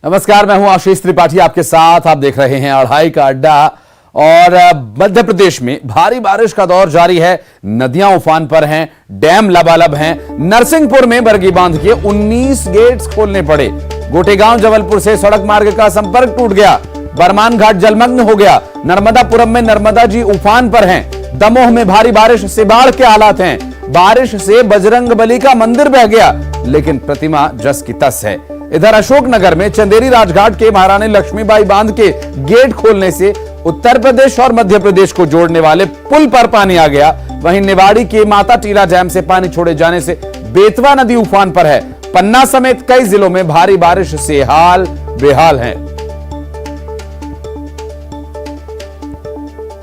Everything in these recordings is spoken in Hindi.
नमस्कार, मैं हूं आशीष त्रिपाठी आपके साथ। आप देख रहे हैं अढ़ाई का अड्डा। और मध्य प्रदेश में भारी बारिश का दौर जारी है। नदियां उफान पर हैं, डैम लबालब हैं। नरसिंहपुर में बरगी बांध के 19 गेट्स खोलने पड़े। गोटेगांव जबलपुर से सड़क मार्ग का संपर्क टूट गया। बरमान घाट जलमग्न हो गया। नर्मदापुरम में नर्मदा जी उफान पर हैं। दमोह में भारी बारिश से बाढ़ के हालात हैं। बारिश से बजरंगबली का मंदिर बह गया, लेकिन प्रतिमा जस की तस है। इधर अशोकनगर में चंदेरी राजघाट के महारानी लक्ष्मीबाई बांध के गेट खोलने से उत्तर प्रदेश और मध्य प्रदेश को जोड़ने वाले पुल पर पानी आ गया। वहीं निवाड़ी के माता टीला डैम से पानी छोड़े जाने से बेतवा नदी उफान पर है। पन्ना समेत कई जिलों में भारी बारिश से हाल बेहाल हैं।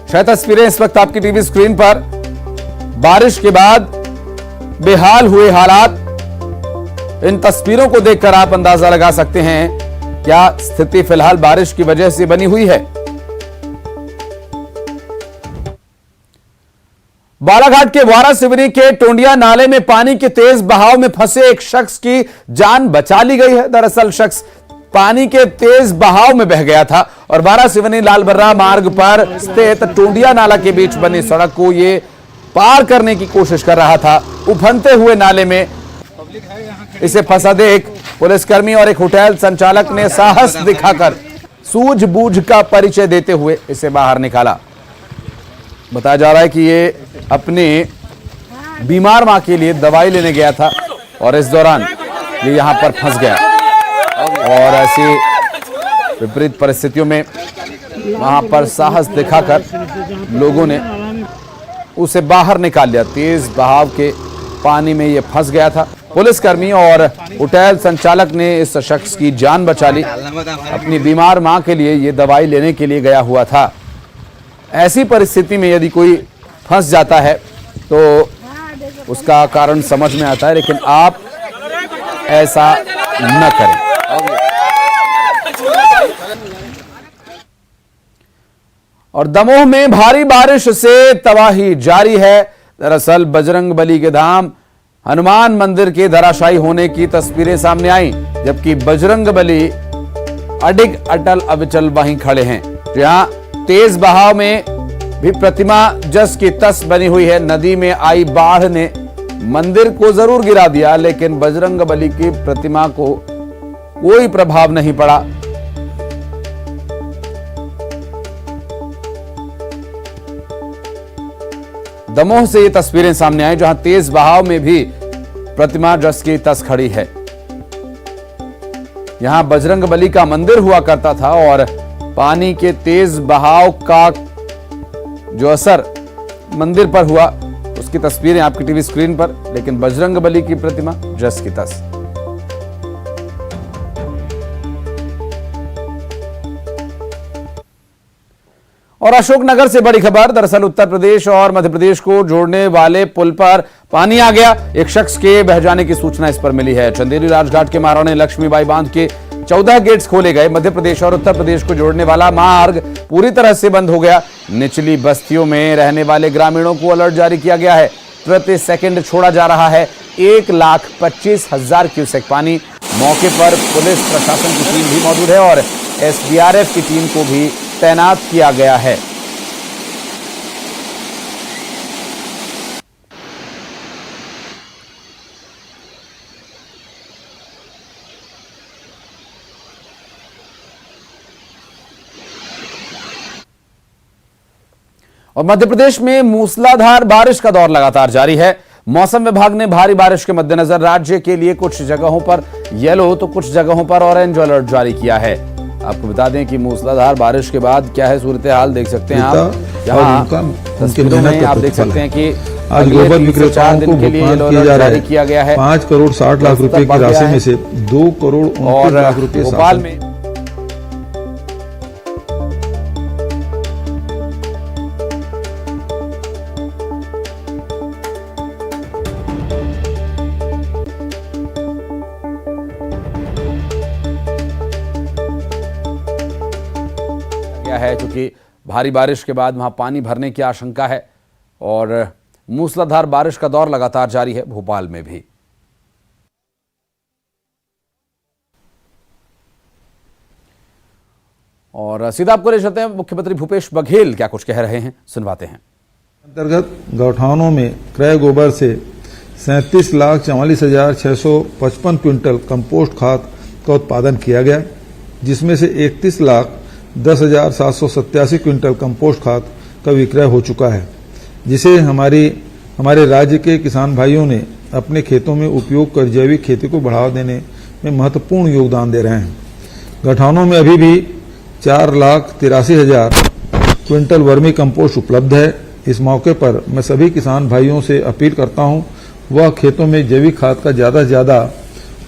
शायद तस्वीरें इस वक्त आपकी टीवी स्क्रीन पर। बारिश के बाद बेहाल हुए हालात, इन तस्वीरों को देखकर आप अंदाजा लगा सकते हैं क्या स्थिति फिलहाल बारिश की वजह से बनी हुई है। बालाघाट के वारा सिवनी के टोंडिया नाले में पानी के तेज बहाव में फंसे एक शख्स की जान बचा ली गई है। दरअसल शख्स पानी के तेज बहाव में बह गया था और वारा सिवनी लालबर्रा मार्ग पर स्थित टोंडिया नाला के बीच बनी सड़क को ये पार करने की कोशिश कर रहा था। उफनते हुए नाले में इसे फंसा देख पुलिसकर्मी और एक होटल संचालक ने साहस दिखाकर सूझबूझ का परिचय देते हुए इसे बाहर निकाला। बताया जा रहा है कि ये अपने बीमार मां के लिए दवाई लेने गया था और इस दौरान ये यहां पर फंस गया और ऐसी विपरीत परिस्थितियों में वहां पर साहस दिखाकर लोगों ने उसे बाहर निकाल लिया। तेज बहाव के पानी में ये फंस गया था। पुलिसकर्मी और होटल संचालक ने इस शख्स की जान बचा ली। अपनी बीमार मां के लिए ये दवाई लेने के लिए गया हुआ था। ऐसी परिस्थिति में यदि कोई फंस जाता है तो उसका कारण समझ में आता है, लेकिन आप ऐसा न करें। और दमोह में भारी बारिश से तबाही जारी है। दरअसल बजरंगबली के धाम हनुमान मंदिर के धराशायी होने की तस्वीरें सामने आई, जबकि बजरंगबली अडिग अटल अविचल वहीं खड़े हैं। जहां तेज बहाव में भी प्रतिमा जस की तस बनी हुई है। नदी में आई बाढ़ ने मंदिर को जरूर गिरा दिया, लेकिन बजरंगबली की प्रतिमा को कोई प्रभाव नहीं पड़ा। दमोह से ये तस्वीरें सामने आई जहां तेज बहाव में भी प्रतिमा जस की तस खड़ी है। यहां बजरंगबली का मंदिर हुआ करता था और पानी के तेज बहाव का जो असर मंदिर पर हुआ उसकी तस्वीरें आपकी टीवी स्क्रीन पर, लेकिन बजरंगबली की प्रतिमा जस की तस। और अशोकनगर से बड़ी खबर। दरअसल उत्तर प्रदेश और मध्य प्रदेश को जोड़ने वाले पुल पर पानी आ गया। एक शख्स के बह जाने की सूचना इस पर मिली है। चंदेरी राजघाट के महारानी लक्ष्मीबाई बांध के 14 गेट्स खोले गए। मध्य प्रदेश और उत्तर प्रदेश को जोड़ने वाला मार्ग पूरी तरह से बंद हो गया। निचली बस्तियों में रहने वाले ग्रामीणों को अलर्ट जारी किया गया है। प्रति सेकंड छोड़ा जा रहा है 1,25,000 क्यूसेक पानी। मौके पर पुलिस प्रशासन की टीम भी मौजूद है और SDRF की टीम को भी तैनात किया गया है। और मध्य प्रदेश में मूसलाधार बारिश का दौर लगातार जारी है। मौसम विभाग ने भारी बारिश के मद्देनजर राज्य के लिए कुछ जगहों पर येलो तो कुछ जगहों पर ऑरेंज अलर्ट जारी किया है। आपको बता दें कि मूसलाधार बारिश के बाद क्या है सूरत हाल देख सकते हैं आप। तस्वीरों में आप देख सकते हैं कि आज गोबर विक्रेताओं को भुगतान किया जा रहा है। किया गया है 5 करोड़ 60 लाख रुपए की राशि में से 2 करोड़ 29 लाख रुपए भोपाल में है, क्योंकि भारी बारिश के बाद वहां पानी भरने की आशंका है और मूसलाधार बारिश का दौर लगातार जारी है भोपाल में भी। और सीधा आपको ले चलते हैं, मुख्यमंत्री भूपेश बघेल क्या कुछ कह रहे हैं, सुनवाते हैं। अंतर्गत गौठानों में क्रय गोबर से 37,44,655 क्विंटल कंपोस्ट खाद का उत्पादन किया गया, जिसमें से 31,10,787 क्विंटल कंपोस्ट खाद का विक्रय हो चुका है, जिसे हमारे राज्य के किसान भाइयों ने अपने खेतों में उपयोग कर जैविक खेती को बढ़ावा देने में महत्वपूर्ण योगदान दे रहे हैं। गौठानों में अभी भी 4,83,000 क्विंटल वर्मी कंपोस्ट उपलब्ध है। इस मौके पर मैं सभी किसान भाइयों से अपील करता हूं, वह खेतों में जैविक खाद का ज्यादा से ज्यादा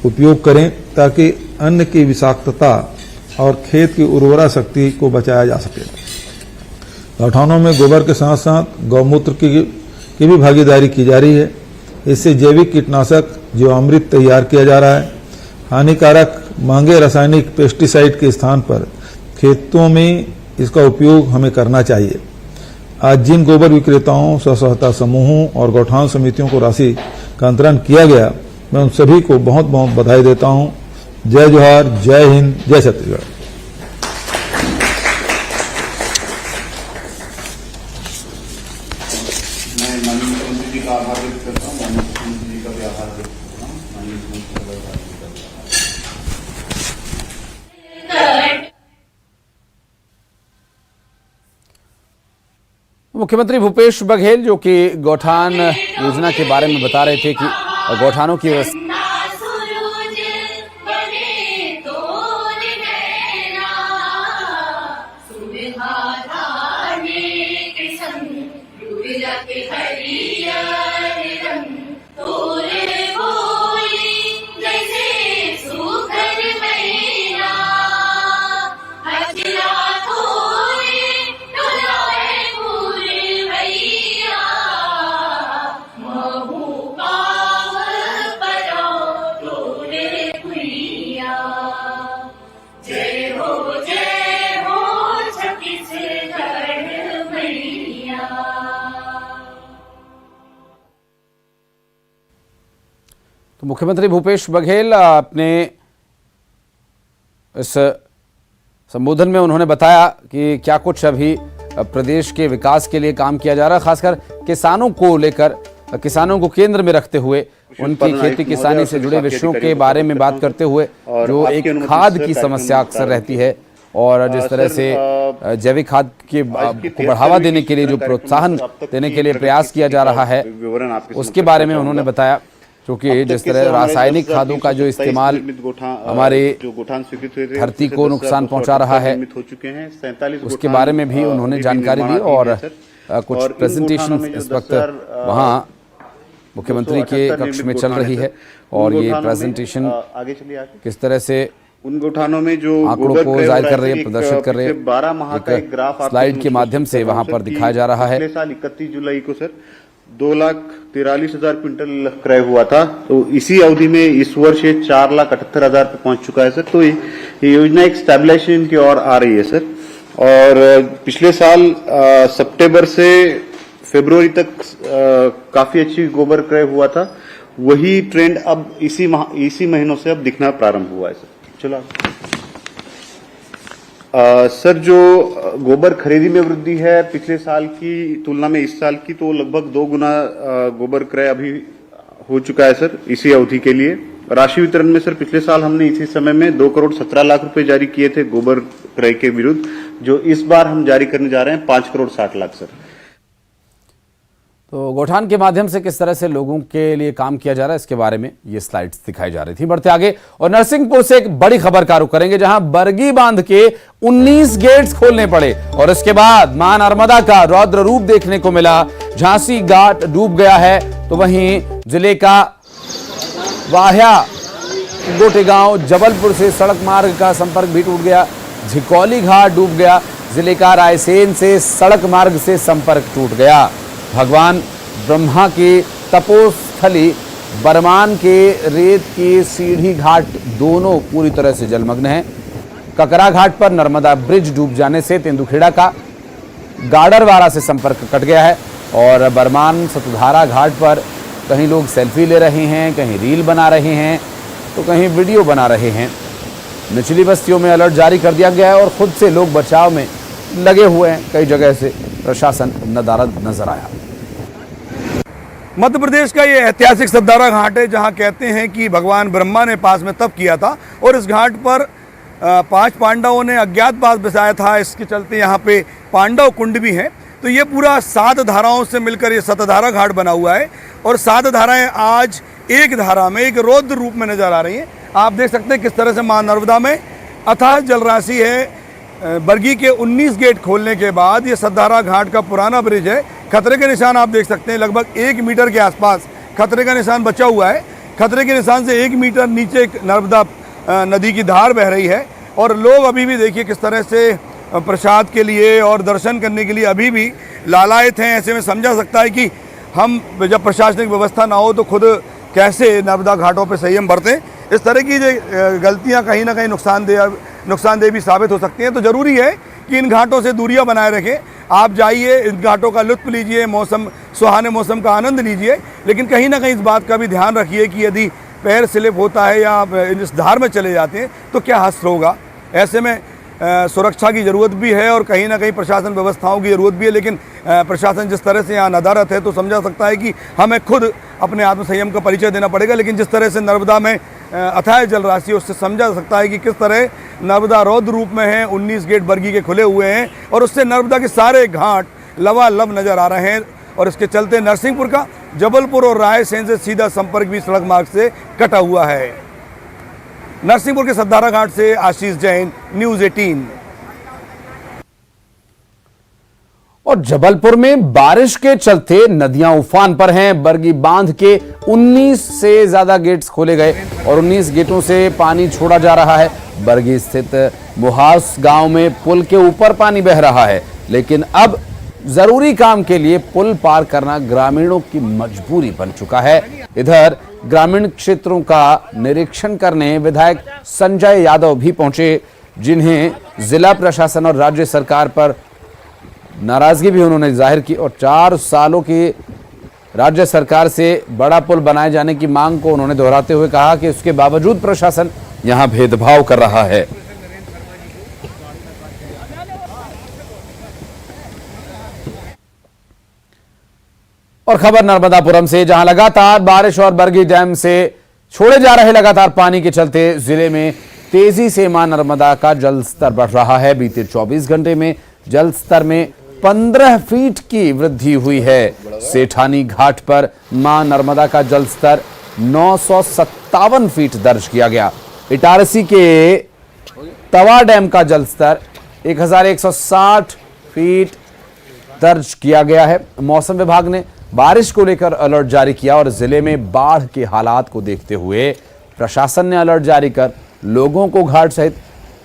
उपयोग करें ताकि अन्न की विषाक्तता और खेत की उर्वरा शक्ति को बचाया जा सके। गौठानों में गोबर के साथ साथ गौमूत्र की भी भागीदारी की जा रही है। इससे जैविक कीटनाशक जीवामृत तैयार किया जा रहा है। हानिकारक महंगे रासायनिक पेस्टिसाइड के स्थान पर खेतों में इसका उपयोग हमें करना चाहिए। आज जिन गोबर विक्रेताओं, स्व सहायता समूहों और गौठान समितियों को राशि का अंतरण किया गया, मैं उन सभी को बहुत बहुत बधाई देता हूं। जय जोहार, जय हिंद, जय छत्तीसगढ़। मैं माननीय मुख्यमंत्री जी का आभार व्यक्त करता हूँ, माननीय मुख्यमंत्री जी का भी आभार व्यक्त करता हूँ, माननीय मुख्यमंत्री का भी आभार व्यक्त करता हूँ। मुख्यमंत्री भूपेश बघेल जो कि गौठान योजना के बारे में बता रहे थे कि गौठानों की तो मुख्यमंत्री भूपेश बघेल अपने इस संबोधन में उन्होंने बताया कि क्या कुछ अभी प्रदेश के विकास के लिए काम किया जा रहा है, खासकर किसानों को लेकर, किसानों को केंद्र में रखते हुए उनकी खेती किसानी से जुड़े विषयों के बारे में बात करते हुए, जो एक खाद की समस्या अक्सर रहती है और जिस तरह से जैविक खाद को बढ़ावा देने के लिए जो प्रोत्साहन देने के लिए प्रयास किया जा रहा है, उसके बारे में उन्होंने बताया। क्योंकि जिस तरह रासायनिक खादों का जो इस्तेमाल हमारे धरती को नुकसान पहुंचा रहा है, उसके बारे में भी उन्होंने जानकारी दी और कुछ प्रेजेंटेशन इस वक्त वहां मुख्यमंत्री के कक्ष में चल रही है और ये प्रेजेंटेशन किस तरह से उन गौठानों में जो आंकड़ों को जाहिर कर रही है, प्रदर्शित कर रही है, 12 माह का एक ग्राफ स्लाइड के माध्यम से वहां पर दिखाया जा रहा है। पिछले साल 31 जुलाई को सर 2,43,000 क्विंटल क्रय हुआ था, तो इसी अवधि में इस वर्ष ये 4,78,000 पे पहुंच चुका है सर। तो ये योजना एक स्टेबलाइजेशन की ओर आ रही है सर। और पिछले साल सितंबर से फरवरी तक काफी अच्छी गोबर क्रय हुआ था, वही ट्रेंड अब इसी महीनों से अब दिखना प्रारंभ हुआ है सर। चलो सर, जो गोबर खरीदी में वृद्धि है पिछले साल की तुलना में इस साल की, तो लगभग 2 गुना गोबर क्रय अभी हो चुका है सर इसी अवधि के लिए। राशि वितरण में सर पिछले साल हमने इसी समय में 2,17,00,000 रुपए जारी किए थे गोबर क्रय के विरुद्ध, जो इस बार हम जारी करने जा रहे हैं 5,60,00,000 सर। तो गौठान के माध्यम से किस तरह से लोगों के लिए काम किया जा रहा है, इसके बारे में ये स्लाइड्स दिखाई जा रही थी। बढ़ते आगे और नरसिंहपुर से एक बड़ी खबर का रुख करेंगे, जहां बरगी बांध के 19 गेट्स खोलने पड़े और इसके बाद मां नर्मदा का रौद्र रूप देखने को मिला। झांसी घाट डूब गया है, तो वहीं जिले का वाह्या गोटेगांव जबलपुर से सड़क मार्ग का संपर्क भी टूट गया। झिकौली घाट डूब गया, जिले का रायसेन से सड़क मार्ग से संपर्क टूट गया। भगवान ब्रह्मा की तपोस्थली बरमान के रेत की सीढ़ी घाट दोनों पूरी तरह से जलमग्न हैं। ककरा घाट पर नर्मदा ब्रिज डूब जाने से तेंदुखेड़ा का गाडरवारा से संपर्क कट गया है और बरमान सतधारा घाट पर कहीं लोग सेल्फी ले रहे हैं, कहीं रील बना रहे हैं, तो कहीं वीडियो बना रहे हैं। निचली बस्तियों में अलर्ट जारी कर दिया गया है और खुद से लोग बचाव में लगे हुए हैं। कई जगह से प्रशासन नदारद नजर आया। मध्य प्रदेश का ये ऐतिहासिक सतधारा घाट है, जहाँ कहते हैं कि भगवान ब्रह्मा ने पास में तप किया था और इस घाट पर 5 पांडवों ने अज्ञातवास बसाया था। इसके चलते यहाँ पे पांडव कुंड भी है। तो ये पूरा 7 धाराओं से मिलकर ये सतधारा घाट बना हुआ है और 7 धाराएं आज एक धारा में, एक रौद्र रूप में नजर आ रही हैं। आप देख सकते हैं किस तरह से मां नर्मदा में अथाह जलराशि है। बरगी के 19 गेट खोलने के बाद ये सतधारा घाट का पुराना ब्रिज है। खतरे के निशान आप देख सकते हैं, लगभग 1 मीटर के आसपास खतरे का निशान बचा हुआ है। खतरे के निशान से 1 मीटर नीचे नर्मदा नदी की धार बह रही है और लोग अभी भी देखिए किस तरह से प्रसाद के लिए और दर्शन करने के लिए अभी भी लालायित हैं। ऐसे में समझा सकता है कि हम जब प्रशासनिक व्यवस्था ना हो तो खुद कैसे नर्मदा घाटों पर संयम बरतें। इस तरह की जो गलतियाँ कहीं ना कहीं नुकसानदेह भी साबित हो सकती हैं। तो ज़रूरी है कि इन घाटों से दूरियां बनाए रखें। आप जाइए, इन घाटों का लुत्फ लीजिए, मौसम सुहाने मौसम का आनंद लीजिए, लेकिन कहीं ना कहीं इस बात का भी ध्यान रखिए कि यदि पैर स्लिप होता है या इस धार में चले जाते हैं तो क्या हश्र होगा। ऐसे में सुरक्षा की ज़रूरत भी है और कहीं ना कहीं प्रशासन व्यवस्थाओं की ज़रूरत भी है। लेकिन प्रशासन जिस तरह से यहाँ नदारत है तो समझा सकता है कि हमें खुद अपने आत्मसंयम का परिचय देना पड़ेगा। लेकिन जिस तरह से नर्मदा में अथाह जलराशि, उससे समझा सकता है कि किस तरह नर्मदा रौद्र रूप में है। 19 गेट बरगी के खुले हुए हैं और उससे नर्मदा के सारे घाट लबालब नज़र आ रहे हैं और इसके चलते नरसिंहपुर का जबलपुर और रायसेन से सीधा संपर्क भी सड़क मार्ग से कटा हुआ है। नरसिंहपुर के सतधारा घाट से आशीष जैन, न्यूज़ 18। और जबलपुर में बारिश के चलते नदियां उफान पर हैं। बरगी बांध के 19 से ज्यादा गेट्स खोले गए और 19 गेटों से पानी छोड़ा जा रहा है। बरगी स्थित मुहास गांव में पुल के ऊपर पानी बह रहा है, लेकिन अब जरूरी काम के लिए पुल पार करना ग्रामीणों की मजबूरी बन चुका है। इधर ग्रामीण क्षेत्रों का निरीक्षण करने विधायक संजय यादव भी पहुंचे, जिन्हें जिला प्रशासन और राज्य सरकार पर नाराजगी भी उन्होंने जाहिर की और 4 सालों की राज्य सरकार से बड़ा पुल बनाए जाने की मांग को उन्होंने दोहराते हुए कहा कि उसके बावजूद प्रशासन यहां भेदभाव कर रहा है। और खबर नर्मदापुरम से, जहां लगातार बारिश और बरगी डैम से छोड़े जा रहे लगातार पानी के चलते जिले में तेजी से मां नर्मदा का जल स्तर बढ़ रहा है। बीते 24 घंटे में जल स्तर में 15 फीट की वृद्धि हुई है। सेठानी घाट पर मां नर्मदा का जल स्तर 957 फीट दर्ज किया गया। इटारसी के तवा डैम का जल स्तर 1160 फीट दर्ज किया गया है। मौसम विभाग ने बारिश को लेकर अलर्ट जारी किया और जिले में बाढ़ के हालात को देखते हुए प्रशासन ने अलर्ट जारी कर लोगों को घाट सहित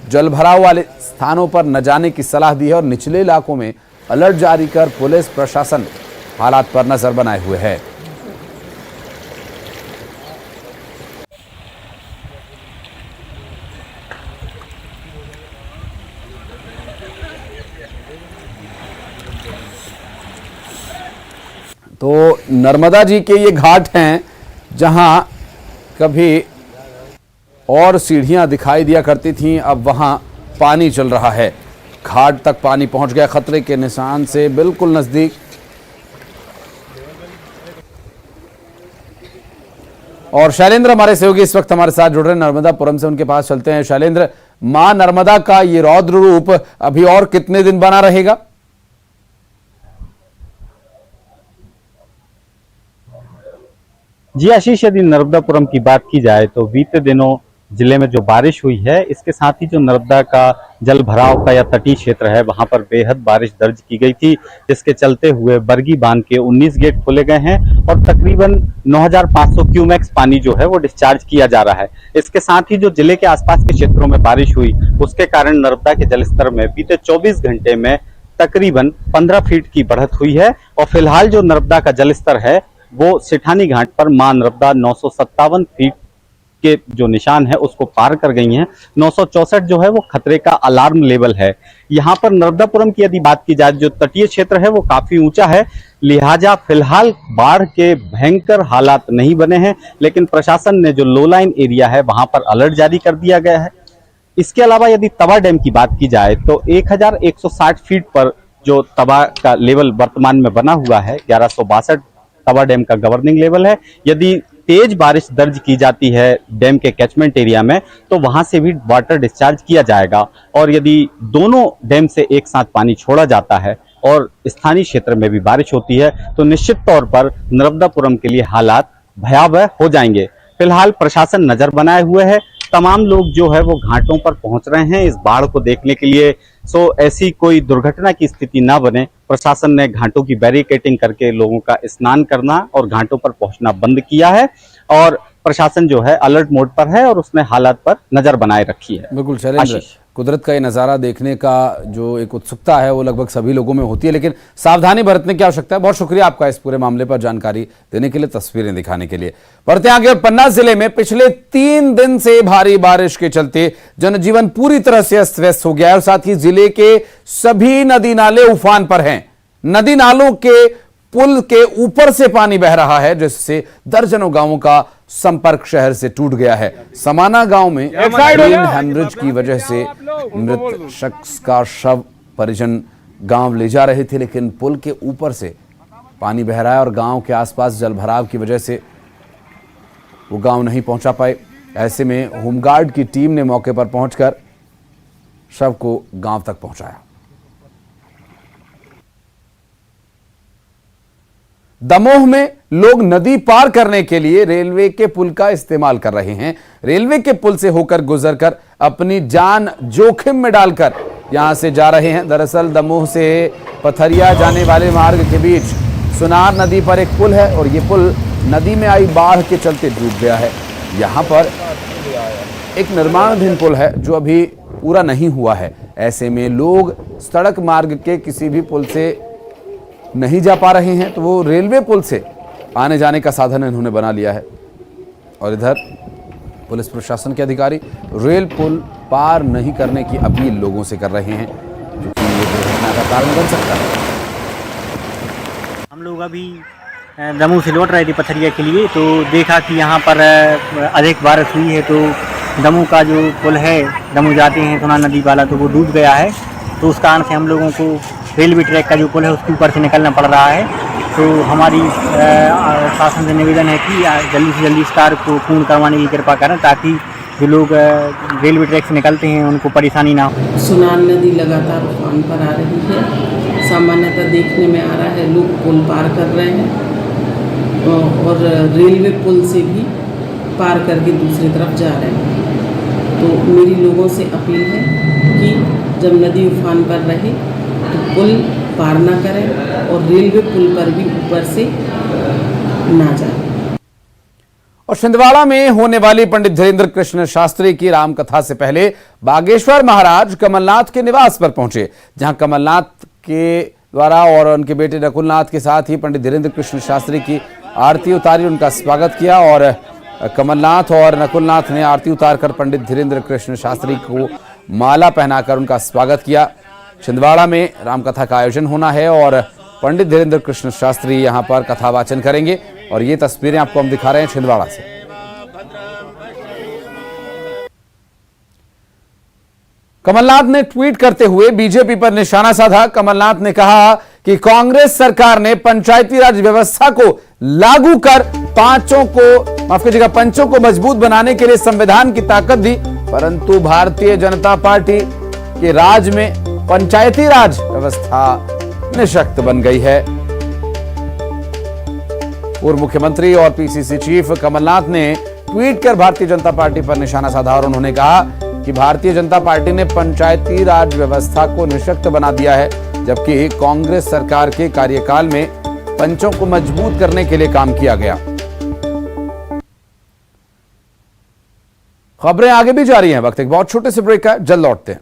जलभराव वाले स्थानों पर न जाने की सलाह दी है और निचले इलाकों में अलर्ट जारी कर पुलिस प्रशासन हालात पर नजर बनाए हुए है। तो नर्मदा जी के ये घाट हैं जहां कभी और सीढ़ियां दिखाई दिया करती थीं, अब वहां पानी चल रहा है। घाट तक पानी पहुंच गया खतरे के निशान से बिल्कुल नजदीक। और शैलेंद्र हमारे सहयोगी इस वक्त हमारे साथ जुड़ रहे हैं नर्मदापुरम से, उनके पास चलते हैं। शैलेंद्र, मां नर्मदा का ये रौद्र रूप अभी और कितने दिन बना रहेगा? जी आशीष, यदि नर्मदापुरम की बात की जाए तो बीते दिनों जिले में जो बारिश हुई है, इसके साथ ही जो नर्मदा का जल भराव का या तटीय क्षेत्र है वहां पर बेहद बारिश दर्ज की गई थी, जिसके चलते हुए बरगी बांध के 19 गेट खोले गए हैं और तकरीबन 9500 क्यूमेक्स पानी जो है वो डिस्चार्ज किया जा रहा है। इसके साथ ही जो जिले के आसपास के क्षेत्रों में बारिश हुई उसके कारण नर्मदा के जलस्तर में बीते 24 घंटे में तकरीबन 15 फीट की बढ़त हुई है और फिलहाल जो नर्मदा का जलस्तर है वो सेठानी घाट पर मां नर्मदा 957 फीट के जो निशान है उसको पार कर गई हैं। 964 जो है वो खतरे का अलार्म लेवल है। यहाँ पर नर्मदापुरम की यदि बात की जाए, जो तटीय क्षेत्र है वो काफी ऊंचा है, लिहाजा फिलहाल बाढ़ के भयंकर हालात नहीं बने हैं, लेकिन प्रशासन ने जो लो लाइन एरिया है वहां पर अलर्ट जारी कर दिया गया है। इसके अलावा यदि तवा डैम की बात की जाए तो 1160 फीट पर जो तवा का लेवल वर्तमान में बना हुआ है, 1162 तवा डैम का गवर्निंग लेवल है। यदि तेज बारिश दर्ज की जाती है डैम के कैचमेंट एरिया में तो वहां से भी वाटर डिस्चार्ज किया जाएगा, और यदि दोनों डैम से एक साथ पानी छोड़ा जाता है और स्थानीय क्षेत्र में भी बारिश होती है तो निश्चित तौर पर नर्मदापुरम के लिए हालात भयावह हो जाएंगे। फिलहाल प्रशासन नजर बनाए हुए है, तमाम लोग जो है वो घाटों पर पहुंच रहे हैं इस बाढ़ को देखने के लिए। सो ऐसी कोई दुर्घटना की स्थिति ना बने, प्रशासन ने घाटों की बैरिकेडिंग करके लोगों का स्नान करना और घाटों पर पहुंचना बंद किया है, और प्रशासन जो है अलर्ट मोड पर है और उसने हालात पर नजर बनाए रखी है। बिल्कुल शैलेंद्र, कुदरत का ये नज़ारा देखने का जो एक उत्सुकता है वो लगभग सभी लोगों में होती है, लेकिन सावधानी बरतने की आवश्यकता है। बहुत शुक्रिया आपका इस पूरे मामले पर जानकारी देने के लिए, तस्वीरें दिखाने के लिए। बढ़ते आगे, और पन्ना जिले में पिछले 3 दिन से भारी बारिश के चलते जनजीवन पूरी तरह से अस्त व्यस्त हो गया है और साथ ही जिले के सभी नदी नाले उफान पर हैं। नदी नालों के पुल के ऊपर से पानी बह रहा है, जिससे दर्जनों गांवों का संपर्क शहर से टूट गया है। समाना गांव में ब्रेन हेमरेज की वजह से मृत शख्स का शव परिजन गांव ले जा रहे थे, लेकिन पुल के ऊपर से पानी बह रहा है और गांव के आसपास जलभराव की वजह से वो गांव नहीं पहुंचा पाए। ऐसे में होमगार्ड की टीम ने मौके पर पहुंचकर शव को गांव तक पहुंचाया। दमोह में लोग नदी पार करने के लिए रेलवे के पुल का इस्तेमाल कर रहे हैं। रेलवे के पुल से होकर गुजरकर अपनी जान जोखिम में डालकर यहां से जा रहे हैं। दरअसल दमोह से पथरिया जाने वाले मार्ग के बीच सुनार नदी पर एक पुल है और यह पुल नदी में आई बाढ़ के चलते डूब गया है। यहां पर एक निर्माणाधीन पुल है जो अभी पूरा नहीं हुआ है। ऐसे में लोग सड़क मार्ग के किसी भी पुल से नहीं जा पा रहे हैं, तो वो रेलवे पुल से आने जाने का साधन इन्होंने बना लिया है। और इधर पुलिस प्रशासन के अधिकारी रेल पुल पार नहीं करने की अपील लोगों से कर रहे हैं, जो कि ये दुर्घटना का कारण बन सकता है। हम लोग अभी दमोह से लौट रहे थे पथरिया के लिए, तो देखा कि यहाँ पर अधिक बारिश हुई है, तो दमोह का जो पुल है, दमोह जाते हैं सोना नदी वाला, तो वो डूब गया है। तो उस कारण से हम लोगों को रेलवे ट्रैक का जो पुल है उसके ऊपर से निकलना पड़ रहा है। तो हमारी शासन से निवेदन है कि जल्दी से जल्दी इस कार्य को पूर्ण करवाने की कृपा करें, ताकि जो लोग रेलवे ट्रैक से निकलते हैं उनको परेशानी ना हो। सुनार नदी लगातार उफान पर आ रही है। सामान्यतः देखने में आ रहा है लोग पुल पार कर रहे हैं और रेलवे पुल से भी पार करके दूसरी तरफ जा रहे हैं। तो मेरी लोगों से अपील है कि जब नदी उफान पर रहे तो पुल पार ना करें और रेलवे पुल पर भी ऊपर से ना जाए। और छिंदवाड़ा में होने वाली पंडित धीरेन्द्र कृष्ण शास्त्री की रामकथा से पहले बागेश्वर महाराज कमलनाथ के निवास पर पहुंचे, जहां कमलनाथ के द्वारा और उनके बेटे नकुलनाथ के साथ ही पंडित धीरेन्द्र कृष्ण शास्त्री की आरती उतारी, उनका स्वागत किया। और कमलनाथ और नकुलनाथ ने आरती उतारकर पंडित धीरेन्द्र कृष्ण शास्त्री को माला पहनाकर उनका स्वागत किया। छिंदवाड़ा में रामकथा का आयोजन होना है और पंडित धीरेन्द्र कृष्ण शास्त्री यहां पर कथा वाचन करेंगे, और ये तस्वीरें आपको हम दिखा रहे हैं छिंदवाड़ा से। कमलनाथ ने ट्वीट करते हुए बीजेपी पर निशाना साधा। कमलनाथ ने कहा कि कांग्रेस सरकार ने पंचायती राज व्यवस्था को लागू कर पंचों को मजबूत बनाने के लिए संविधान की ताकत दी, परंतु भारतीय जनता पार्टी के राज में पंचायती राज व्यवस्था निशक्त बन गई है। पूर्व मुख्यमंत्री और पीसीसी चीफ कमलनाथ ने ट्वीट कर भारतीय जनता पार्टी पर निशाना साधा और उन्होंने कहा कि भारतीय जनता पार्टी ने पंचायती राज व्यवस्था को निशक्त बना दिया है, जबकि कांग्रेस सरकार के कार्यकाल में पंचों को मजबूत करने के लिए काम किया गया। खबरें आगे भी जारी हैं, वक्त एक बहुत छोटे से ब्रेक का, जल्द लौटते हैं।